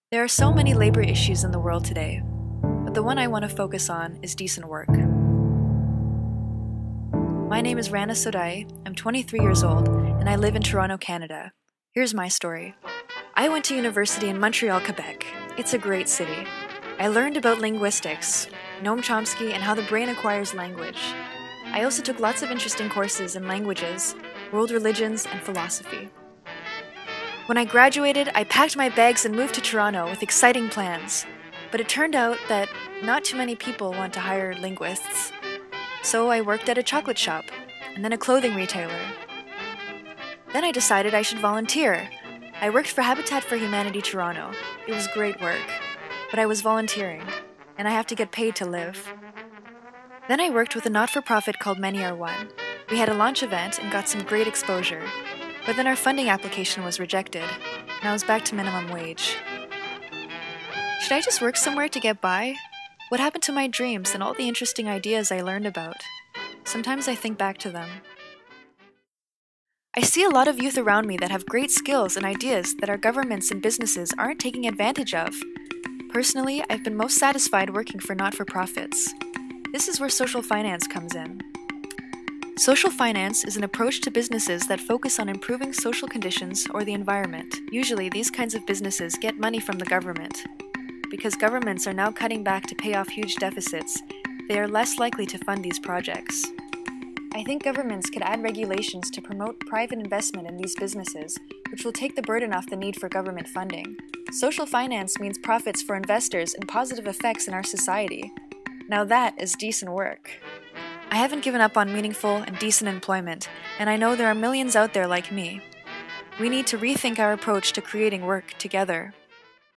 There are so many labor issues in the world today, but the one I want to focus on is decent work. My name is Rana Sowdaey, I'm 23 years old, and I live in Toronto, Canada. Here's my story. I went to university in Montreal, Quebec. It's a great city. I learned about linguistics, Noam Chomsky, and how the brain acquires language. I also took lots of interesting courses in languages, world religions, and philosophy. When I graduated, I packed my bags and moved to Toronto with exciting plans. But it turned out that not too many people want to hire linguists. So I worked at a chocolate shop, and then a clothing retailer. Then I decided I should volunteer. I worked for Habitat for Humanity Toronto. It was great work, but I was volunteering, and I have to get paid to live. Then I worked with a not-for-profit called Many Are One. We had a launch event and got some great exposure. But then our funding application was rejected, and I was back to minimum wage. Should I just work somewhere to get by? What happened to my dreams and all the interesting ideas I learned about? Sometimes I think back to them. I see a lot of youth around me that have great skills and ideas that our governments and businesses aren't taking advantage of. Personally, I've been most satisfied working for not-for-profits. This is where social finance comes in. Social finance is an approach to businesses that focus on improving social conditions or the environment. Usually, these kinds of businesses get money from the government. Because governments are now cutting back to pay off huge deficits, they are less likely to fund these projects. I think governments could add regulations to promote private investment in these businesses, which will take the burden off the need for government funding. Social finance means profits for investors and positive effects in our society. Now that is decent work. I haven't given up on meaningful and decent employment, and I know there are millions out there like me. We need to rethink our approach to creating work together.